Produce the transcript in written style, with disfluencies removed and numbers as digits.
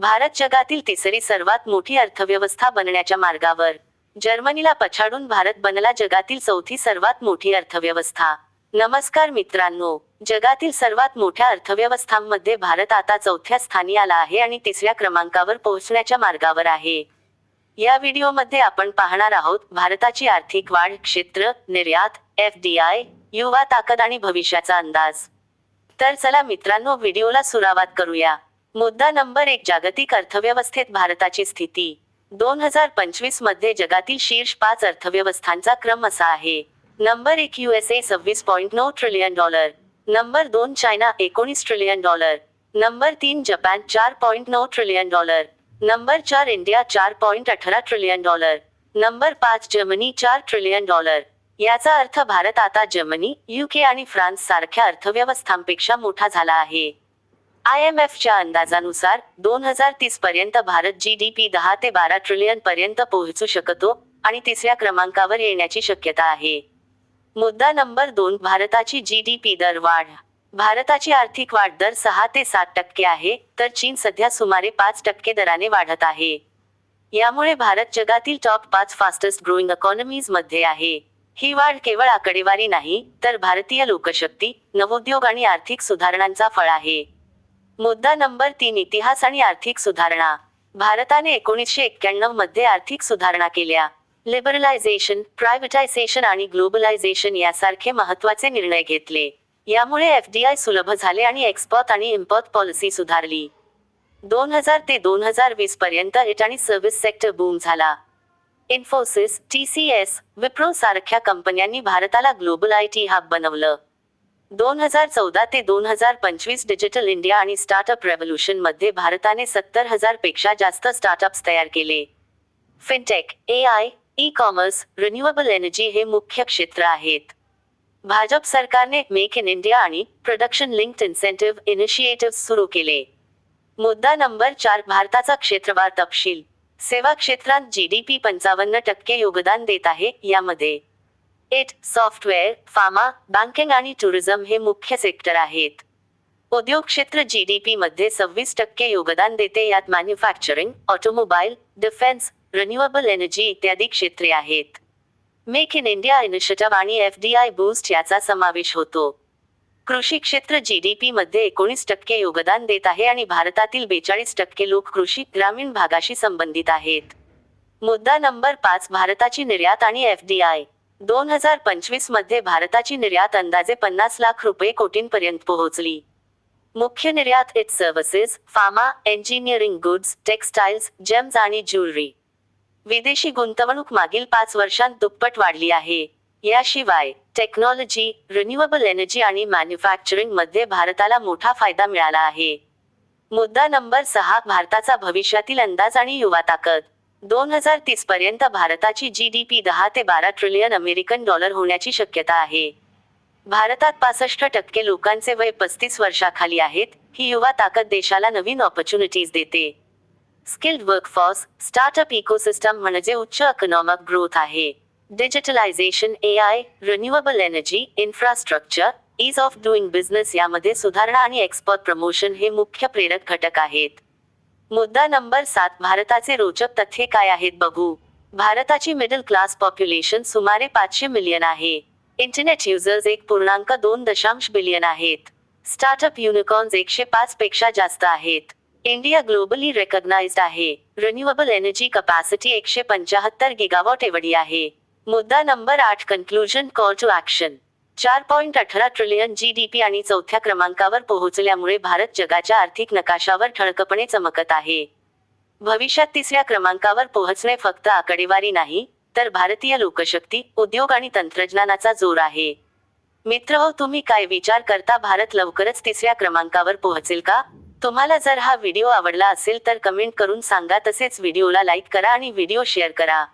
भारत जगातील तिसरी सर्वात मोठी अर्थव्यवस्था बनण्याच्या मार्गावर. जर्मनीला पछाडून भारत बनला जगातील चौथी सर्वात मोठी अर्थव्यवस्था. नमस्कार मित्रांनो, जगातील सर्वात मोठ्या अर्थव्यवस्थांमध्ये भारत आता चौथ्या स्थानी आला आहे आणि तिसऱ्या क्रमांकावर पोहोचण्याच्या मार्गावर आहे. या व्हिडिओमध्ये आपण पाहणार आहोत भारताची आर्थिक वाढ, क्षेत्र, निर्यात, FDI, युवा ताकद आणि भविष्याचा अंदाज. तर चला मित्रांनो, व्हिडिओला सुरुवात करूया. मुद्दा नंबर 1, जागतिक अर्थव्यवस्थेत भारताची स्थिती. 2025 मध्ये जगातील शीर्ष 5 अर्थव्यवस्थांचा क्रम असा आहे. Number 1 USA $26.9 trillion. Number 2 China $19 trillion. Number 3 Japan $4.9 trillion. Number 4 India $4.18 trillion. Number 5 Germany $4 trillion. याचा अर्थ भारत आता जर्मनी, UK आणि फ्रान्स सारख्या अर्थव्यवस्थांपेक्षा मोठा झाला आहे. IMFच्या अंदाजानुसार 2030 पर्यंत भारत GDP 10 ते 12 ट्रिलियन पर्यंत पोहोचू शकतो आणि तिसऱ्या क्रमांकावर येण्याची शक्यता आहे. मुद्दा नंबर 2, भारताची GDP दर वाढ. भारताची आर्थिक वाढ दर 6 ते 7% आहे, तर चीन सध्या सुमारे 5% दराने वाढत आहे. यामुळे भारत जगातील टॉप 5 फास्टेस्ट ग्रोईंग इकॉनॉमीज मध्ये आहे. ही वाढ केवळ आकडेवारी नाही, तर भारतीय लोकशक्ती, नवोद्योग आणि आर्थिक सुधारणांचा फळ आहे. मुद्दा नंबर 3, इतिहास आणि आर्थिक सुधारणा. भारताने 1991 मध्ये आर्थिक सुधारणा केल्या. लिबरलायझेशन, प्रायव्हेटायझेशन आणि ग्लोबलायझेशन यासारखे महत्त्वाचे निर्णय घेतले. यामुळे FDI सुलभ झाले आणि एक्सपोर्ट आणि इम्पोर्ट पॉलिसी सुधारली. 2000 ते 2020 पर्यंत IT आणि सर्व्हिस सेक्टर बूम झाला. इन्फोसिस, TCS, विप्रो सारख्या कंपन्यांनी भारताला ग्लोबल IT हब बनवलं. 2014 ते 2025 डिजिटल इंडिया आणि स्टार्टअप रेव्होल्यूशन मध्ये भारताने 70,000 पेक्षा जास्त स्टार्टअप्स तयार केले. Fintech, AI, e-commerce, renewable energy हे मुख्य क्षेत्र आहेत. भाजप सरकारने मेक इन इंडिया आणि प्रोडक्शन लिंक्ड इन्सेंटिव्ह इनिशिएटिव्ह सुरू केले. मुद्दा नंबर 4, भारताचा क्षेत्रवार तपशील. सेवा क्षेत्रात GDP 55% योगदान देत आहे. यामध्ये IT, सॉफ्टवेअर, फार्मा, बँकिंग आणि टुरिझम हे मुख्य सेक्टर आहेत. उद्योग क्षेत्र GDP मध्ये 26% योगदान देते. यात manufacturing, automobile, defence, renewable energy इत्यादी क्षेत्रे आहेत. मेक इन इंडिया इनिशिएटिव्ह आणि FDI बूस्ट याचा समावेश होतो. कृषी क्षेत्र GDP मध्ये 19% योगदान देत आहे आणि भारतातील 42% लोक कृषी, ग्रामीण भागाशी संबंधित आहेत. मुद्दा नंबर 5, भारताची निर्यात आणि FDI. 2025 मध्ये भारताची निर्यात अंदाजे 50 लाख कोटींपर्यंत पोहोचली. मुख्य निर्यात IT services, pharma, engineering goods, textiles, James आणि ज्वेलरी. विदेशी गुंतवणूक मागील 5 वर्षांत दुप्पट वाढली आहे. याशिवाय टेक्नॉलॉजी, रिन्युएबल एनर्जी आणि मॅन्युफॅक्चरिंग मध्ये भारताला मोठा फायदा मिळाला आहे. मुद्दा नंबर 6, भारताचा भविष्यातील अंदाज आणि युवा ताकद. 2030 पर्यंत भारताची GDP 10 ते 12 ट्रिलियन अमेरिकन डॉलर होण्याची शक्यता आहे. भारतात 65% लोकांचे वय 35 वर्षाखाली आहेत. ही युवा ताकद देशाला नवीन ऑपॉर्च्युनिटीज देते. स्किल्ड वर्कफोर्स, स्टार्टअप इकोसिस्टम म्हणजे उच्च इकॉनॉमिक ग्रोथ आहे. Digitalisation, AI, renewable energy, infrastructure, ease of doing business यामध्ये सुधारणा आणि एक्सपोर्ट प्रमोशन हे मुख्य प्रेरक घटक आहेत. मुद्दा नंबर 7, भारताचे रोचक तथ्ये काय आहेत बघू. भारताची मिडल क्लास पॉप्युलेशन सुमारे 500 मिलियन आहे. इंटरनेट युजर्स 1.2 बिलियन आहेत. स्टार्टअप युनिकॉर्न्स 105 पेक्षा जास्त आहेत. इंडिया ग्लोबली रेकग्नाइज्ड आहे. रिन्युएबल एनर्जी कपॅसिटी 175 गिगावॉट एवढी आहे. मुद्दा number 8, conclusion, call to action. 4.18 trillion GDP आणि चौथ्या क्रमांकावर पोहोचल्यामुळे भारत जगाच्या आर्थिक नकाशावर ठळकपणे चमकत आहे. भविष्यात तिसऱ्या क्रमांकावर पोहोचणे फक्त आकडेवारी नाही, तर भारतीय लोकशक्ती, उद्योग आणि तंत्रज्ञानाचा जोर आहे. मित्रहो, तुम्ही काय विचार करता? भारत लवकरच तिसऱ्या क्रमांकावर पोहोचेल का? तुम्हाला जर हा व्हिडिओ आवडला असेल तर कमेंट करून सांगा. तसेच व्हिडिओला लाईक करा आणि व्हिडिओ शेअर करा.